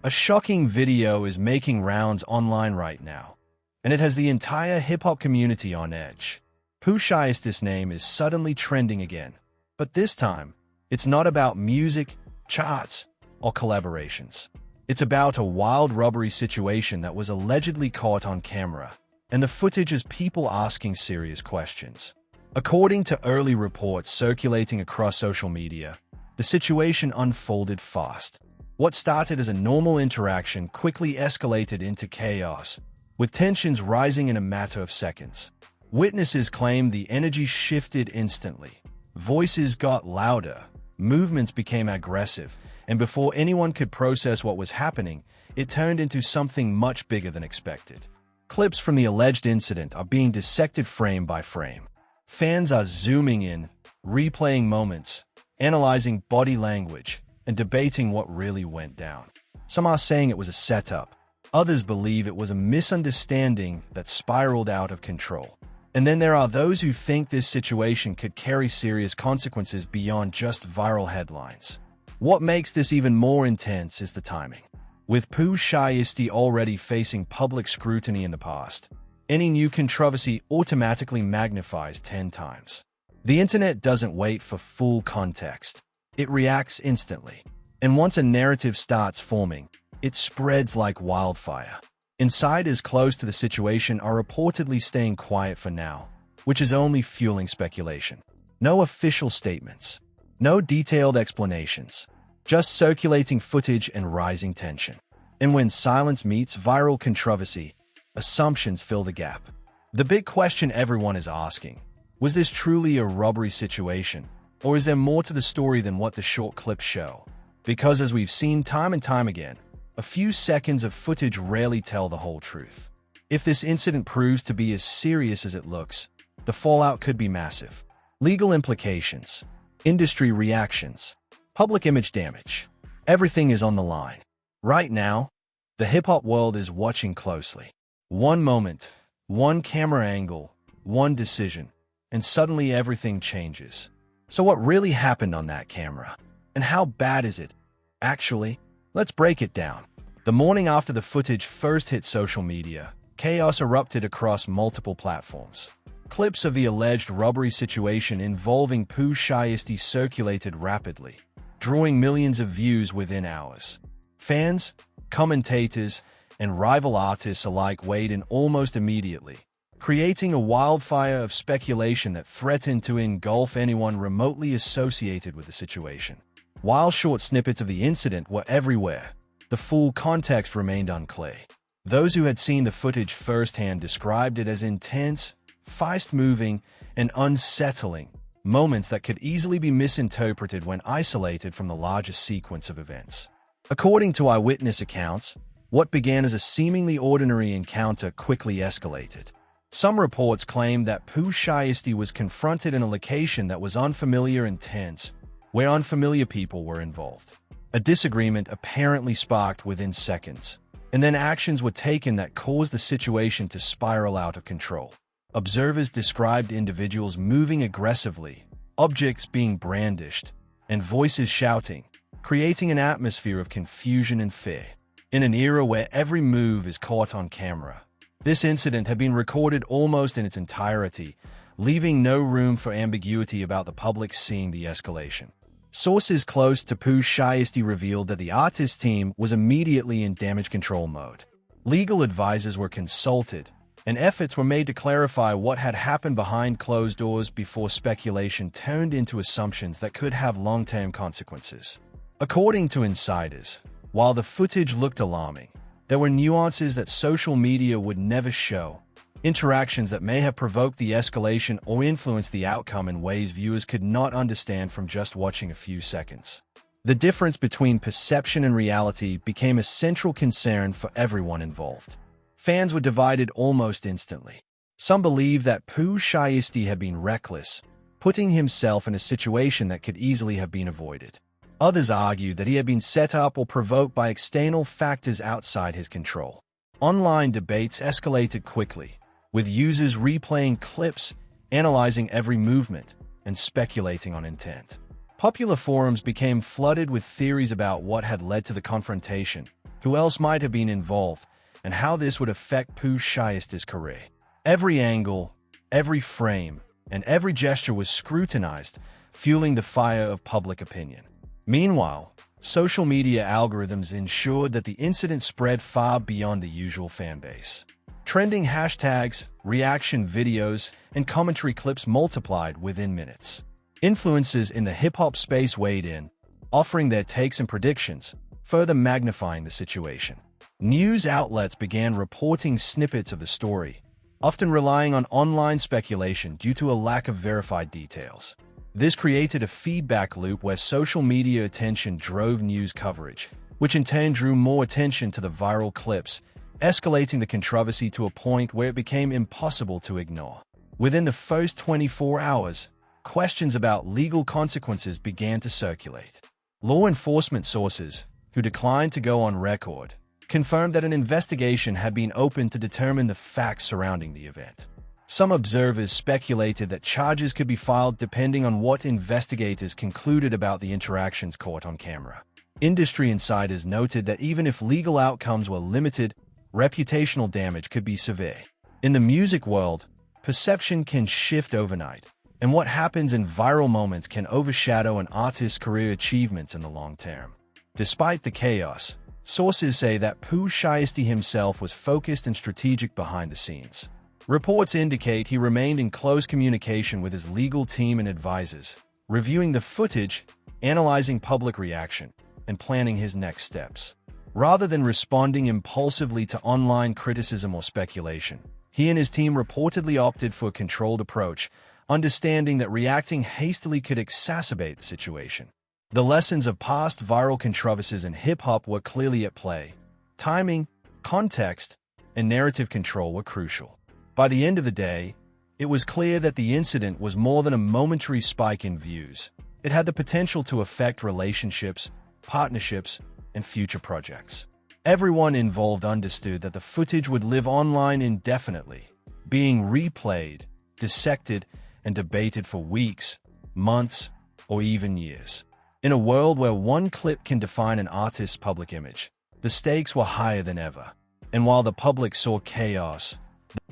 A shocking video is making rounds online right now, and it has the entire hip-hop community on edge. Pooh Shiesty's name is suddenly trending again, but this time, it's not about music, charts, or collaborations. It's about a wild robbery situation that was allegedly caught on camera, and the footage has people asking serious questions. According to early reports circulating across social media, the situation unfolded fast. What started as a normal interaction quickly escalated into chaos, with tensions rising in a matter of seconds. Witnesses claimed the energy shifted instantly. Voices got louder, movements became aggressive, and before anyone could process what was happening, it turned into something much bigger than expected. Clips from the alleged incident are being dissected frame by frame. Fans are zooming in, replaying moments, analyzing body language, and debating what really went down. Some are saying it was a setup. Others believe it was a misunderstanding that spiraled out of control. And then there are those who think this situation could carry serious consequences beyond just viral headlines. What makes this even more intense is the timing. With Pooh Shiesty already facing public scrutiny in the past, any new controversy automatically magnifies 10 times. The internet doesn't wait for full context. It reacts instantly. And once a narrative starts forming, it spreads like wildfire. Insiders close to the situation are reportedly staying quiet for now, which is only fueling speculation. No official statements. No detailed explanations. Just circulating footage and rising tension. And when silence meets viral controversy, assumptions fill the gap. The big question everyone is asking, was this truly a robbery situation, or is there more to the story than what the short clips show? Because as we've seen time and time again, a few seconds of footage rarely tell the whole truth. If this incident proves to be as serious as it looks, the fallout could be massive. Legal implications, industry reactions, public image damage. Everything is on the line. Right now, the hip-hop world is watching closely. One moment, one camera angle, one decision, and suddenly everything changes. So what really happened on that camera? And how bad is it? Actually, let's break it down. The morning after the footage first hit social media, chaos erupted across multiple platforms. Clips of the alleged robbery situation involving Pooh Shiesty circulated rapidly, drawing millions of views within hours. Fans, commentators, and rival artists alike weighed in almost immediately, creating a wildfire of speculation that threatened to engulf anyone remotely associated with the situation. While short snippets of the incident were everywhere, the full context remained unclear. Those who had seen the footage firsthand described it as intense, fast-moving, and unsettling, moments that could easily be misinterpreted when isolated from the larger sequence of events. According to eyewitness accounts, what began as a seemingly ordinary encounter quickly escalated. Some reports claimed that Pooh Shiesty was confronted in a location that was unfamiliar and tense, where unfamiliar people were involved. A disagreement apparently sparked within seconds, and then actions were taken that caused the situation to spiral out of control. Observers described individuals moving aggressively, objects being brandished, and voices shouting, creating an atmosphere of confusion and fear. In an era where every move is caught on camera, this incident had been recorded almost in its entirety, leaving no room for ambiguity about the public seeing the escalation. Sources close to Pooh Shiesty revealed that the artist's team was immediately in damage control mode. Legal advisors were consulted, and efforts were made to clarify what had happened behind closed doors before speculation turned into assumptions that could have long-term consequences. According to insiders, while the footage looked alarming, there were nuances that social media would never show, interactions that may have provoked the escalation or influenced the outcome in ways viewers could not understand from just watching a few seconds. The difference between perception and reality became a central concern for everyone involved. Fans were divided almost instantly. Some believed that Pooh Shiesty had been reckless, putting himself in a situation that could easily have been avoided. Others argued that he had been set up or provoked by external factors outside his control. Online debates escalated quickly, with users replaying clips, analyzing every movement, and speculating on intent. Popular forums became flooded with theories about what had led to the confrontation, who else might have been involved, and how this would affect Pooh Shiesty's career. Every angle, every frame, and every gesture was scrutinized, fueling the fire of public opinion. Meanwhile, social media algorithms ensured that the incident spread far beyond the usual fanbase. Trending hashtags, reaction videos, and commentary clips multiplied within minutes. Influencers in the hip-hop space weighed in, offering their takes and predictions, further magnifying the situation. News outlets began reporting snippets of the story, often relying on online speculation due to a lack of verified details. This created a feedback loop where social media attention drove news coverage, which in turn drew more attention to the viral clips, escalating the controversy to a point where it became impossible to ignore. Within the first 24 hours, questions about legal consequences began to circulate. Law enforcement sources, who declined to go on record, confirmed that an investigation had been opened to determine the facts surrounding the event. Some observers speculated that charges could be filed depending on what investigators concluded about the interactions caught on camera. Industry insiders noted that even if legal outcomes were limited, reputational damage could be severe. In the music world, perception can shift overnight, and what happens in viral moments can overshadow an artist's career achievements in the long term. Despite the chaos, sources say that Pooh Shiesty himself was focused and strategic behind the scenes. Reports indicate he remained in close communication with his legal team and advisors, reviewing the footage, analyzing public reaction, and planning his next steps. Rather than responding impulsively to online criticism or speculation, he and his team reportedly opted for a controlled approach, understanding that reacting hastily could exacerbate the situation. The lessons of past viral controversies in hip-hop were clearly at play. Timing, context, and narrative control were crucial. By the end of the day, it was clear that the incident was more than a momentary spike in views. It had the potential to affect relationships, partnerships, and future projects. Everyone involved understood that the footage would live online indefinitely, being replayed, dissected, and debated for weeks, months, or even years. In a world where one clip can define an artist's public image, the stakes were higher than ever. And while the public saw chaos,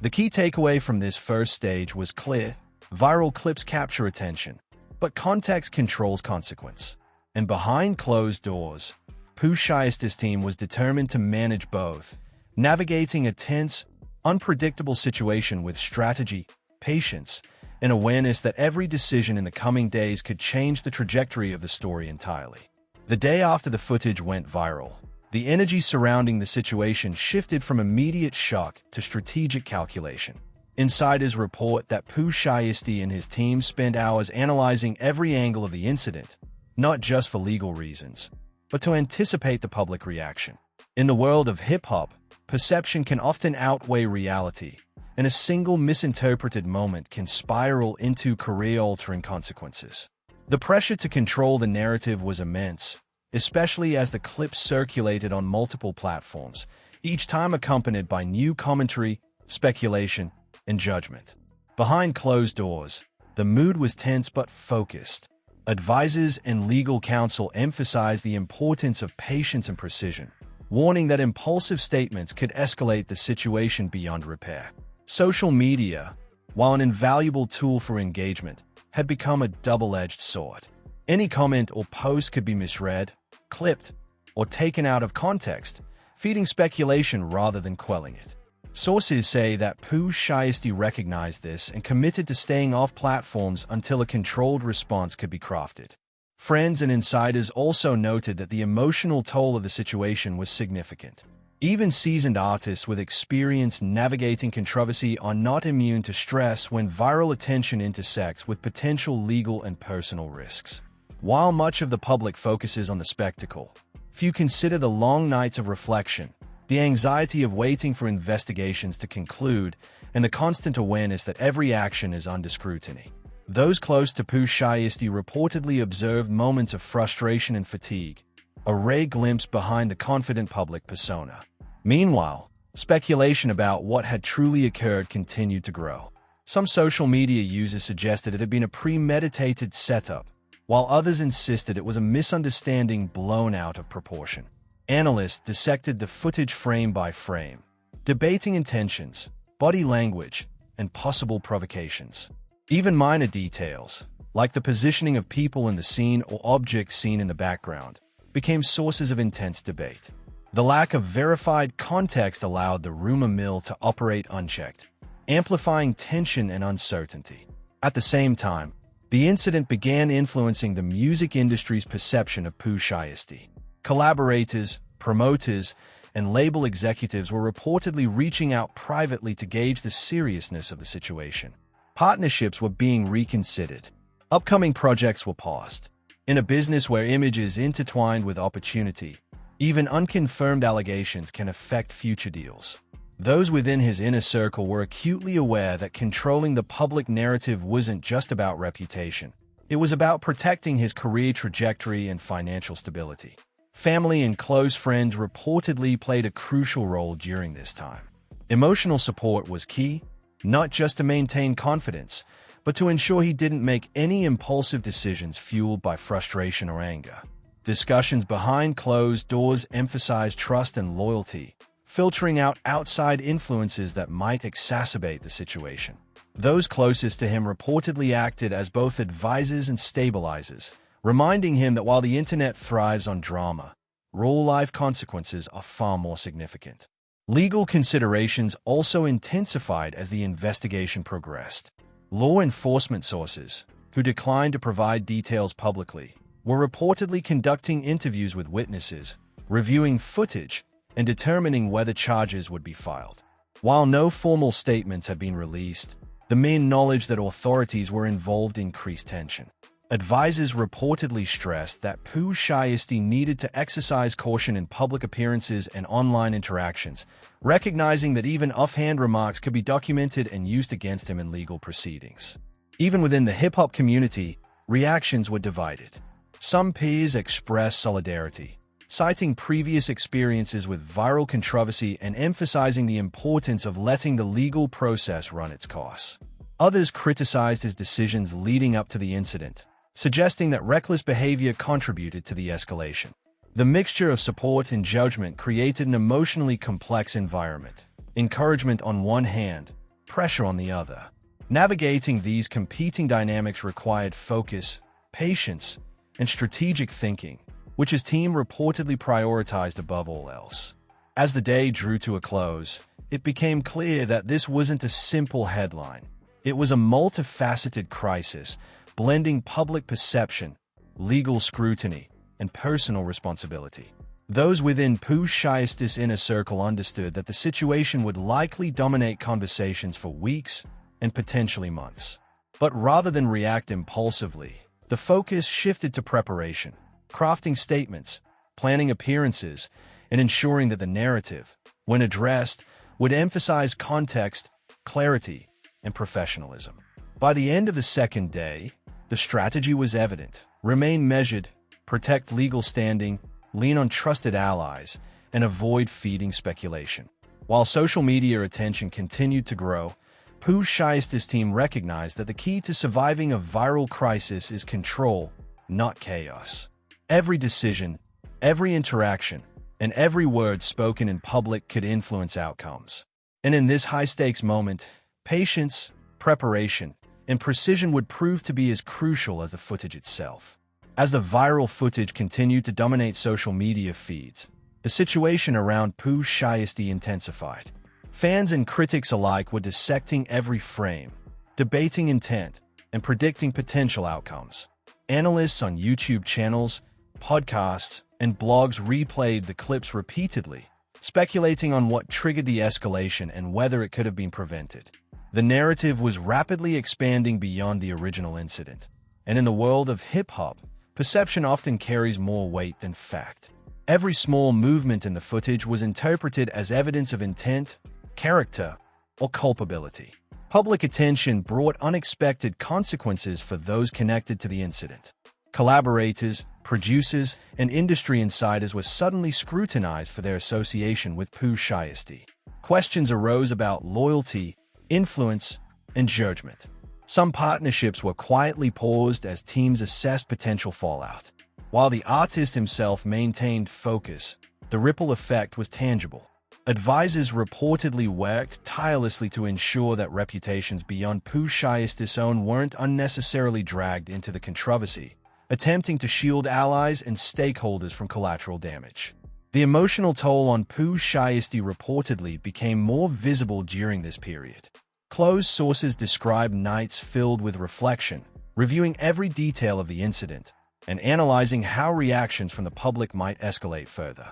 the key takeaway from this first stage was clear: viral clips capture attention, but context controls consequence. And behind closed doors, Pooh Shiesty's team was determined to manage both, navigating a tense, unpredictable situation with strategy, patience, and awareness that every decision in the coming days could change the trajectory of the story entirely. The day after the footage went viral, the energy surrounding the situation shifted from immediate shock to strategic calculation. Insiders report that Pooh Shiesty and his team spent hours analyzing every angle of the incident, not just for legal reasons, but to anticipate the public reaction. In the world of hip-hop, perception can often outweigh reality, and a single misinterpreted moment can spiral into career-altering consequences. The pressure to control the narrative was immense, especially as the clips circulated on multiple platforms, each time accompanied by new commentary, speculation, and judgment. Behind closed doors, the mood was tense but focused. Advisors and legal counsel emphasized the importance of patience and precision, warning that impulsive statements could escalate the situation beyond repair. Social media, while an invaluable tool for engagement, had become a double-edged sword. Any comment or post could be misread, clipped, or taken out of context, feeding speculation rather than quelling it. Sources say that Pooh Shiesty recognized this and committed to staying off platforms until a controlled response could be crafted. Friends and insiders also noted that the emotional toll of the situation was significant. Even seasoned artists with experience navigating controversy are not immune to stress when viral attention intersects with potential legal and personal risks. While much of the public focuses on the spectacle, few consider the long nights of reflection, the anxiety of waiting for investigations to conclude, and the constant awareness that every action is under scrutiny. Those close to Pooh Shiesty reportedly observed moments of frustration and fatigue, a rare glimpse behind the confident public persona. Meanwhile, speculation about what had truly occurred continued to grow. Some social media users suggested it had been a premeditated setup, while others insisted it was a misunderstanding blown out of proportion. Analysts dissected the footage frame by frame, debating intentions, body language, and possible provocations. Even minor details, like the positioning of people in the scene or objects seen in the background, became sources of intense debate. The lack of verified context allowed the rumor mill to operate unchecked, amplifying tension and uncertainty. At the same time, the incident began influencing the music industry's perception of Pooh Shiesty. Collaborators, promoters, and label executives were reportedly reaching out privately to gauge the seriousness of the situation. Partnerships were being reconsidered. Upcoming projects were paused. In a business where image is intertwined with opportunity, even unconfirmed allegations can affect future deals. Those within his inner circle were acutely aware that controlling the public narrative wasn't just about reputation. It was about protecting his career trajectory and financial stability. Family and close friends reportedly played a crucial role during this time. Emotional support was key, not just to maintain confidence, but to ensure he didn't make any impulsive decisions fueled by frustration or anger. Discussions behind closed doors emphasized trust and loyalty, filtering out outside influences that might exacerbate the situation. Those closest to him reportedly acted as both advisors and stabilizers, reminding him that while the internet thrives on drama, real-life consequences are far more significant. Legal considerations also intensified as the investigation progressed. Law enforcement sources, who declined to provide details publicly, were reportedly conducting interviews with witnesses, reviewing footage, and determining whether charges would be filed. While no formal statements had been released, the mere knowledge that authorities were involved increased tension. Advisors reportedly stressed that Pooh Shiesty needed to exercise caution in public appearances and online interactions, recognizing that even offhand remarks could be documented and used against him in legal proceedings. Even within the hip-hop community, reactions were divided. Some peers expressed solidarity, citing previous experiences with viral controversy and emphasizing the importance of letting the legal process run its course. Others criticized his decisions leading up to the incident, suggesting that reckless behavior contributed to the escalation. The mixture of support and judgment created an emotionally complex environment. Encouragement on one hand, pressure on the other. Navigating these competing dynamics required focus, patience, and strategic thinking, which his team reportedly prioritized above all else. As the day drew to a close, it became clear that this wasn't a simple headline. It was a multifaceted crisis, blending public perception, legal scrutiny, and personal responsibility. Those within Pooh Shiesty's inner circle understood that the situation would likely dominate conversations for weeks and potentially months. But rather than react impulsively, the focus shifted to preparation, crafting statements, planning appearances, and ensuring that the narrative, when addressed, would emphasize context, clarity, and professionalism. By the end of the second day, the strategy was evident: remain measured, protect legal standing, lean on trusted allies, and avoid feeding speculation. While social media attention continued to grow, Pooh Shiesty's team recognized that the key to surviving a viral crisis is control, not chaos. Every decision, every interaction, and every word spoken in public could influence outcomes. And in this high-stakes moment, patience, preparation, and precision would prove to be as crucial as the footage itself. As the viral footage continued to dominate social media feeds, the situation around Pooh Shiesty intensified. Fans and critics alike were dissecting every frame, debating intent, and predicting potential outcomes. Analysts on YouTube channels, podcasts, and blogs replayed the clips repeatedly, speculating on what triggered the escalation and whether it could have been prevented. The narrative was rapidly expanding beyond the original incident, and in the world of hip-hop, perception often carries more weight than fact. Every small movement in the footage was interpreted as evidence of intent, character, or culpability. Public attention brought unexpected consequences for those connected to the incident. Collaborators, producers, and industry insiders were suddenly scrutinized for their association with Pooh Shiesty. Questions arose about loyalty, influence, and judgment. Some partnerships were quietly paused as teams assessed potential fallout. While the artist himself maintained focus, The ripple effect was tangible. Advisors reportedly worked tirelessly to ensure that reputations beyond Pooh Shiesty's own weren't unnecessarily dragged into the controversy, attempting to shield allies and stakeholders from collateral damage. The emotional toll on Pooh Shiesty reportedly became more visible during this period. Close sources describe nights filled with reflection, reviewing every detail of the incident, and analyzing how reactions from the public might escalate further.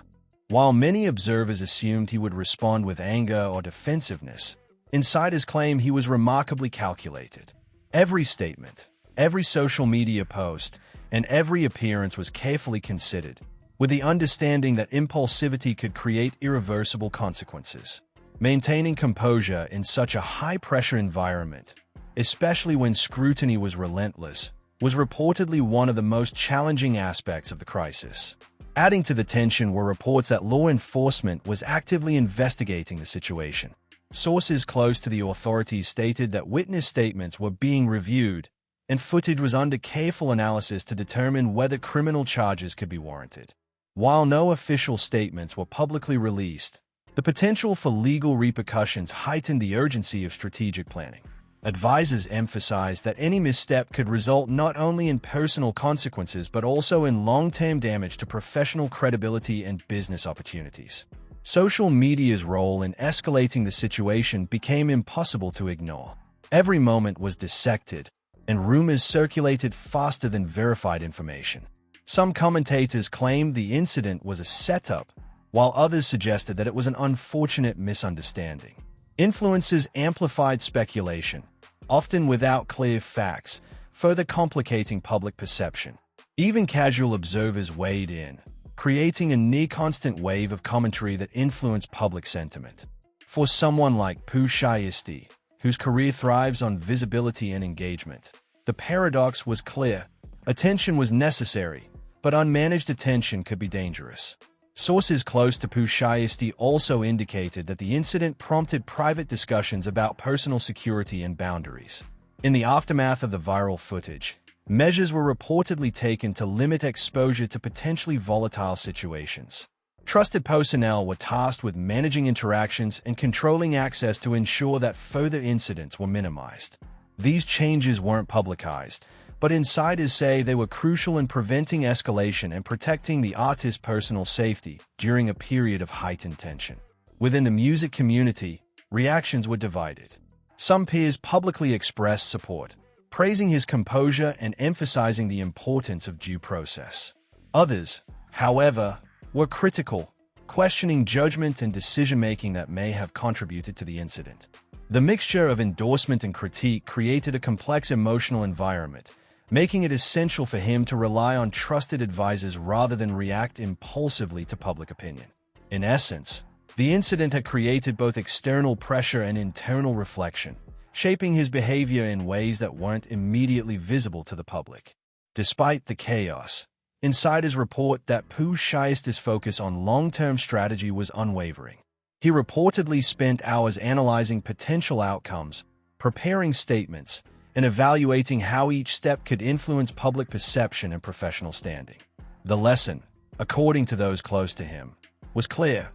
While many observers assumed he would respond with anger or defensiveness, insiders claim he was remarkably calculated. Every statement, every social media post, and every appearance was carefully considered, with the understanding that impulsivity could create irreversible consequences. Maintaining composure in such a high-pressure environment, especially when scrutiny was relentless, was reportedly one of the most challenging aspects of the crisis. Adding to the tension were reports that law enforcement was actively investigating the situation. Sources close to the authorities stated that witness statements were being reviewed, and footage was under careful analysis to determine whether criminal charges could be warranted. While no official statements were publicly released, the potential for legal repercussions heightened the urgency of strategic planning. Advisors emphasized that any misstep could result not only in personal consequences but also in long-term damage to professional credibility and business opportunities. Social media's role in escalating the situation became impossible to ignore. Every moment was dissected, and rumors circulated faster than verified information. Some commentators claimed the incident was a setup, while others suggested that it was an unfortunate misunderstanding. Influences amplified speculation, often without clear facts, further complicating public perception. Even casual observers weighed in, creating a near-constant wave of commentary that influenced public sentiment. For someone like Pooh Shiesty, whose career thrives on visibility and engagement, the paradox was clear. Attention was necessary, but unmanaged attention could be dangerous. Sources close to Pooh Shiesty also indicated that the incident prompted private discussions about personal security and boundaries. In the aftermath of the viral footage, measures were reportedly taken to limit exposure to potentially volatile situations. Trusted personnel were tasked with managing interactions and controlling access to ensure that further incidents were minimized. These changes weren't publicized, but insiders say they were crucial in preventing escalation and protecting the artist's personal safety during a period of heightened tension. Within the music community, reactions were divided. Some peers publicly expressed support, praising his composure and emphasizing the importance of due process. Others, however, were critical, questioning judgment and decision-making that may have contributed to the incident. The mixture of endorsement and critique created a complex emotional environment, making it essential for him to rely on trusted advisors rather than react impulsively to public opinion. In essence, the incident had created both external pressure and internal reflection, shaping his behavior in ways that weren't immediately visible to the public. Despite the chaos, insiders report that Pooh Shiesty's focus on long-term strategy was unwavering. He reportedly spent hours analyzing potential outcomes, preparing statements, and evaluating how each step could influence public perception and professional standing. The lesson, according to those close to him, was clear.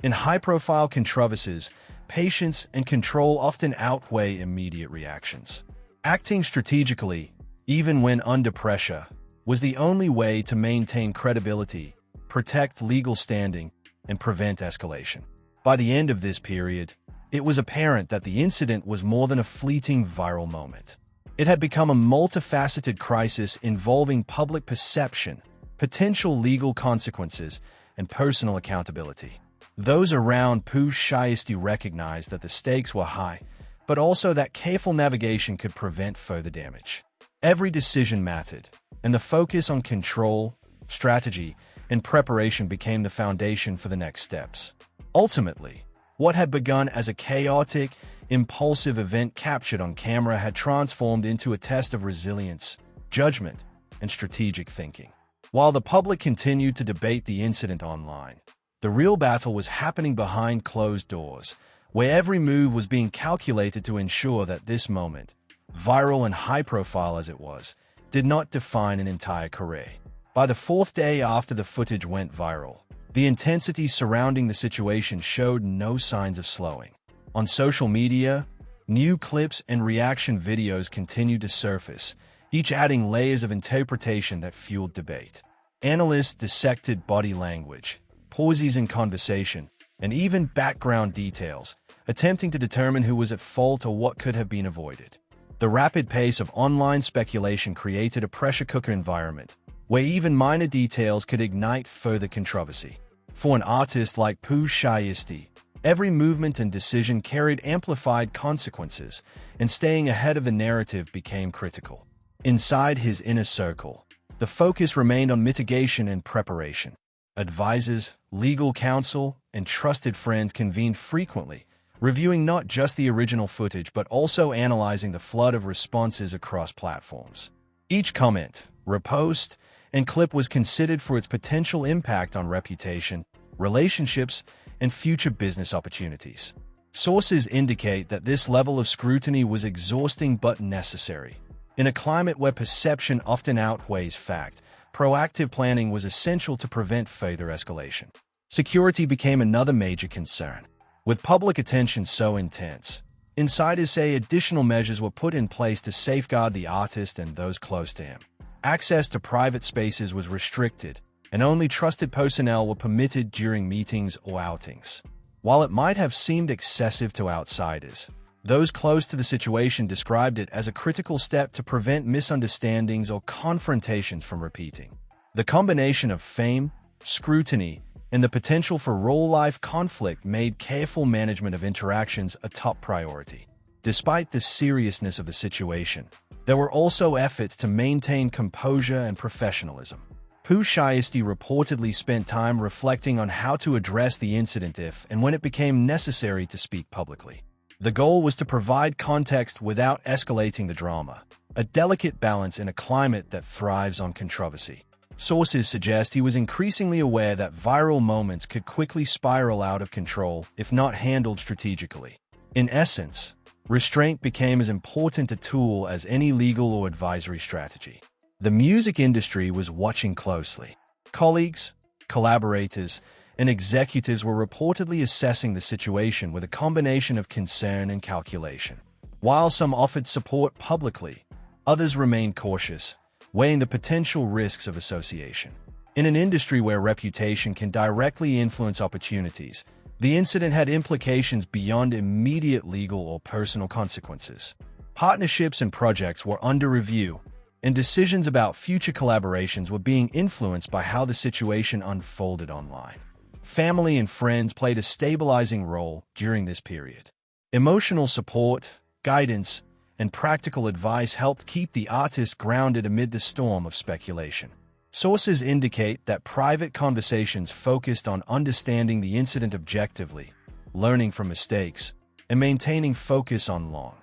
In high-profile controversies, patience and control often outweigh immediate reactions. Acting strategically, even when under pressure, was the only way to maintain credibility, protect legal standing, and prevent escalation. By the end of this period, it was apparent that the incident was more than a fleeting viral moment. It had become a multifaceted crisis involving public perception, potential legal consequences, and personal accountability. Those around Pooh Shiesty recognized that the stakes were high, but also that careful navigation could prevent further damage. Every decision mattered, and the focus on control, strategy, and preparation became the foundation for the next steps. Ultimately, what had begun as a chaotic, impulsive event captured on camera had transformed into a test of resilience, judgment, and strategic thinking. While the public continued to debate the incident online, the real battle was happening behind closed doors, where every move was being calculated to ensure that this moment, viral and high-profile as it was, did not define an entire career. By the fourth day after the footage went viral, The intensity surrounding the situation showed no signs of slowing. On social media, new clips and reaction videos continued to surface, each adding layers of interpretation that fueled debate. Analysts dissected body language, pauses in conversation, and even background details, attempting to determine who was at fault or what could have been avoided. The rapid pace of online speculation created a pressure cooker environment, where even minor details could ignite further controversy. For an artist like Pooh Shiesty, every movement and decision carried amplified consequences, and staying ahead of the narrative became critical. Inside his inner circle, the focus remained on mitigation and preparation. Advisors, legal counsel, and trusted friends convened frequently, reviewing not just the original footage but also analyzing the flood of responses across platforms. Each comment, repost, and clip was considered for its potential impact on reputation, relationships, and future business opportunities. Sources indicate that this level of scrutiny was exhausting but necessary. In a climate where perception often outweighs fact, proactive planning was essential to prevent further escalation. Security became another major concern. With public attention so intense, insiders say additional measures were put in place to safeguard the artist and those close to him. Access to private spaces was restricted, and only trusted personnel were permitted during meetings or outings. While it might have seemed excessive to outsiders, those close to the situation described it as a critical step to prevent misunderstandings or confrontations from repeating. The combination of fame, scrutiny, and the potential for real-life conflict made careful management of interactions a top priority. Despite the seriousness of the situation, there were also efforts to maintain composure and professionalism. Pooh Shiesty reportedly spent time reflecting on how to address the incident if and when it became necessary to speak publicly. The goal was to provide context without escalating the drama, a delicate balance in a climate that thrives on controversy. Sources suggest he was increasingly aware that viral moments could quickly spiral out of control if not handled strategically. In essence, restraint became as important a tool as any legal or advisory strategy. The music industry was watching closely. Colleagues, collaborators, and executives were reportedly assessing the situation with a combination of concern and calculation. While some offered support publicly, others remained cautious, weighing the potential risks of association. In an industry where reputation can directly influence opportunities, the incident had implications beyond immediate legal or personal consequences. Partnerships and projects were under review, and decisions about future collaborations were being influenced by how the situation unfolded online. Family and friends played a stabilizing role during this period. Emotional support, guidance, and practical advice helped keep the artist grounded amid the storm of speculation. Sources indicate that private conversations focused on understanding the incident objectively, learning from mistakes, and maintaining focus on long-term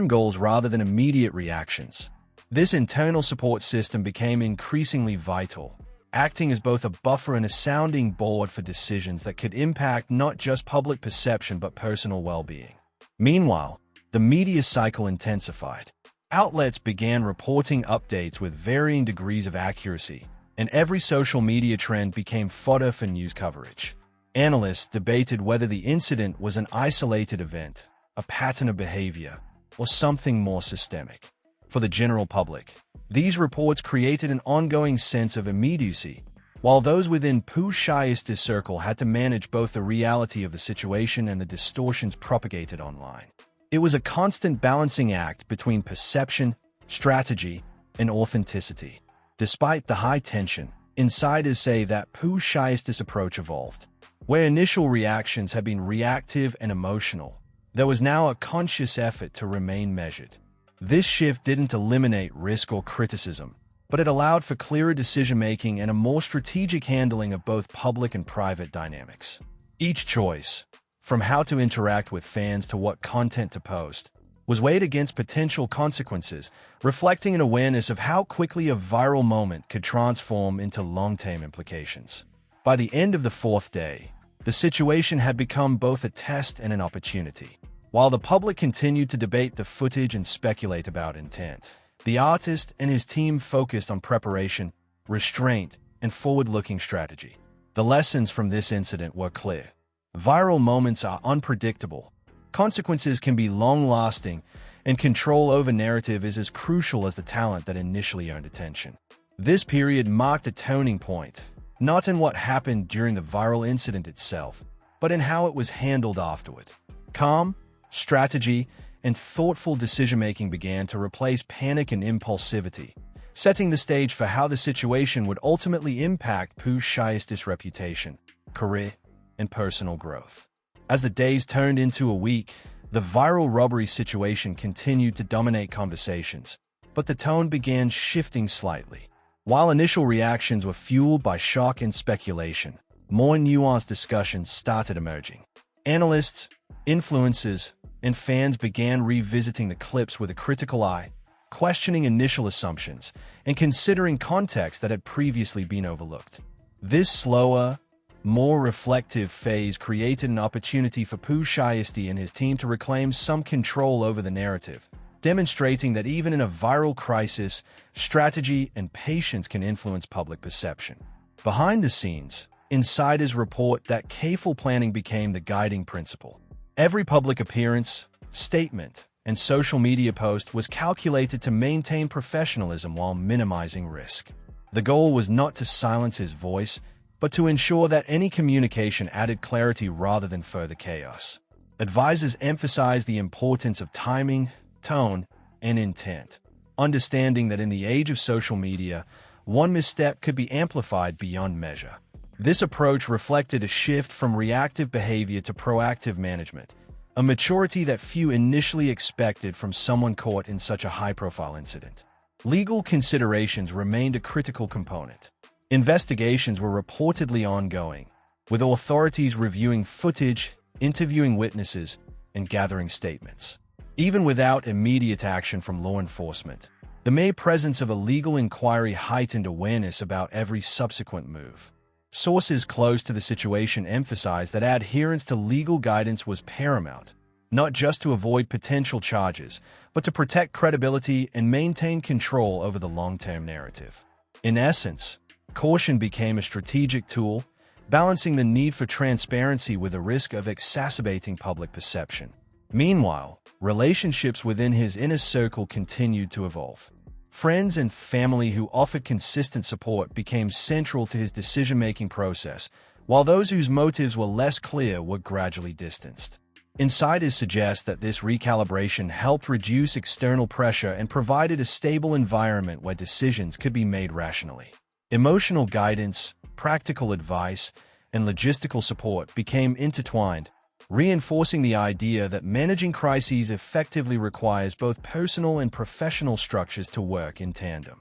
goals rather than immediate reactions. This internal support system became increasingly vital, acting as both a buffer and a sounding board for decisions that could impact not just public perception but personal well-being. Meanwhile, the media cycle intensified. Outlets began reporting updates with varying degrees of accuracy, and every social media trend became fodder for news coverage. Analysts debated whether the incident was an isolated event, a pattern of behavior, or something more systemic. For the general public, these reports created an ongoing sense of immediacy, while those within Pooh Shiesty's circle had to manage both the reality of the situation and the distortions propagated online. It was a constant balancing act between perception, strategy, and authenticity. Despite the high tension, insiders say that Pooh Shiesty's approach evolved. Where initial reactions had been reactive and emotional, there was now a conscious effort to remain measured. This shift didn't eliminate risk or criticism, but it allowed for clearer decision-making and a more strategic handling of both public and private dynamics. Each choice, from how to interact with fans to what content to post, was weighed against potential consequences, reflecting an awareness of how quickly a viral moment could transform into long-term implications. By the end of the fourth day, the situation had become both a test and an opportunity. While the public continued to debate the footage and speculate about intent, the artist and his team focused on preparation, restraint, and forward-looking strategy. The lessons from this incident were clear. Viral moments are unpredictable. Consequences can be long-lasting, and control over narrative is as crucial as the talent that initially earned attention. This period marked a turning point, not in what happened during the viral incident itself, but in how it was handled afterward. Calm, strategy, and thoughtful decision-making began to replace panic and impulsivity, setting the stage for how the situation would ultimately impact Pooh Shiesty's reputation, career, and personal growth. As the days turned into a week, the viral robbery situation continued to dominate conversations, but the tone began shifting slightly. While initial reactions were fueled by shock and speculation, more nuanced discussions started emerging. Analysts, influencers, and fans began revisiting the clips with a critical eye, questioning initial assumptions, and considering context that had previously been overlooked. This slower, more reflective phase created an opportunity for Pooh Shiesty and his team to reclaim some control over the narrative, demonstrating that even in a viral crisis, strategy and patience can influence public perception. Behind the scenes, insiders report that careful planning became the guiding principle. Every public appearance, statement, and social media post was calculated to maintain professionalism while minimizing risk. The goal was not to silence his voice, but to ensure that any communication added clarity rather than further chaos. Advisors emphasized the importance of timing, tone, and intent, understanding that in the age of social media, one misstep could be amplified beyond measure. This approach reflected a shift from reactive behavior to proactive management, a maturity that few initially expected from someone caught in such a high-profile incident. Legal considerations remained a critical component. Investigations were reportedly ongoing, with authorities reviewing footage, interviewing witnesses, and gathering statements. Even without immediate action from law enforcement, the mere presence of a legal inquiry heightened awareness about every subsequent move. Sources close to the situation emphasized that adherence to legal guidance was paramount, not just to avoid potential charges, but to protect credibility and maintain control over the long-term narrative. In essence, caution became a strategic tool, balancing the need for transparency with the risk of exacerbating public perception. Meanwhile, relationships within his inner circle continued to evolve. Friends and family who offered consistent support became central to his decision-making process, while those whose motives were less clear were gradually distanced. Insiders suggest that this recalibration helped reduce external pressure and provided a stable environment where decisions could be made rationally. Emotional guidance, practical advice, and logistical support became intertwined, reinforcing the idea that managing crises effectively requires both personal and professional structures to work in tandem.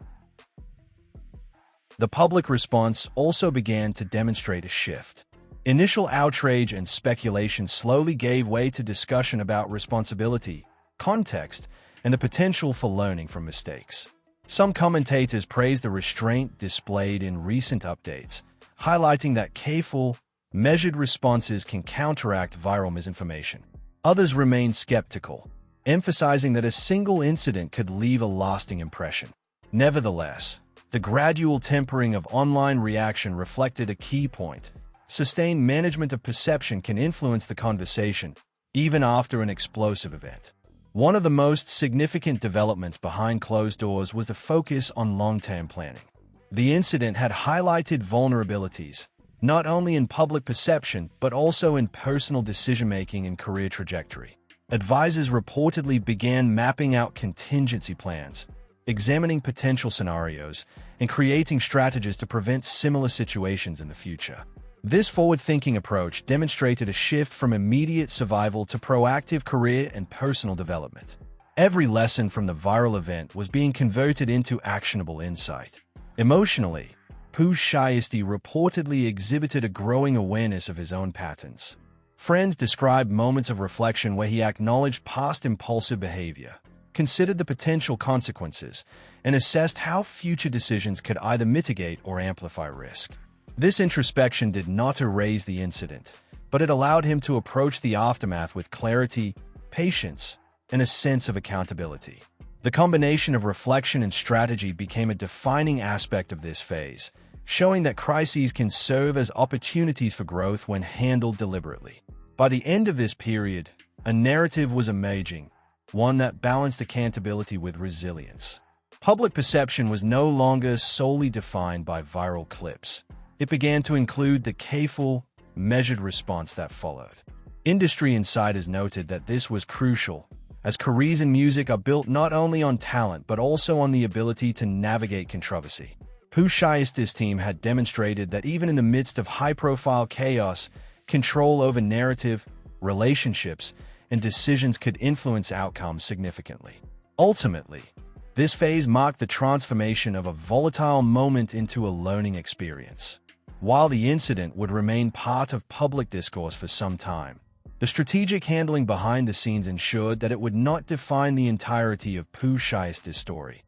The public response also began to demonstrate a shift. Initial outrage and speculation slowly gave way to discussion about responsibility, context, and the potential for learning from mistakes. Some commentators praised the restraint displayed in recent updates, highlighting that careful, measured responses can counteract viral misinformation. Others remained skeptical, emphasizing that a single incident could leave a lasting impression. Nevertheless, the gradual tempering of online reaction reflected a key point. Sustained management of perception can influence the conversation, even after an explosive event. One of the most significant developments behind closed doors was the focus on long-term planning. The incident had highlighted vulnerabilities, not only in public perception, but also in personal decision-making and career trajectory. Advisors reportedly began mapping out contingency plans, examining potential scenarios, and creating strategies to prevent similar situations in the future. This forward-thinking approach demonstrated a shift from immediate survival to proactive career and personal development. Every lesson from the viral event was being converted into actionable insight. Emotionally, Pooh Shiesty reportedly exhibited a growing awareness of his own patterns. Friends described moments of reflection where he acknowledged past impulsive behavior, considered the potential consequences, and assessed how future decisions could either mitigate or amplify risk. This introspection did not erase the incident, but it allowed him to approach the aftermath with clarity, patience, and a sense of accountability. The combination of reflection and strategy became a defining aspect of this phase, showing that crises can serve as opportunities for growth when handled deliberately. By the end of this period, a narrative was emerging, one that balanced accountability with resilience. Public perception was no longer solely defined by viral clips. It began to include the careful, measured response that followed. Industry insiders noted that this was crucial, as careers in music are built not only on talent but also on the ability to navigate controversy. Pooh Shiesty's team had demonstrated that even in the midst of high-profile chaos, control over narrative, relationships, and decisions could influence outcomes significantly. Ultimately, this phase marked the transformation of a volatile moment into a learning experience. While the incident would remain part of public discourse for some time, the strategic handling behind the scenes ensured that it would not define the entirety of Pooh Shiesty's story.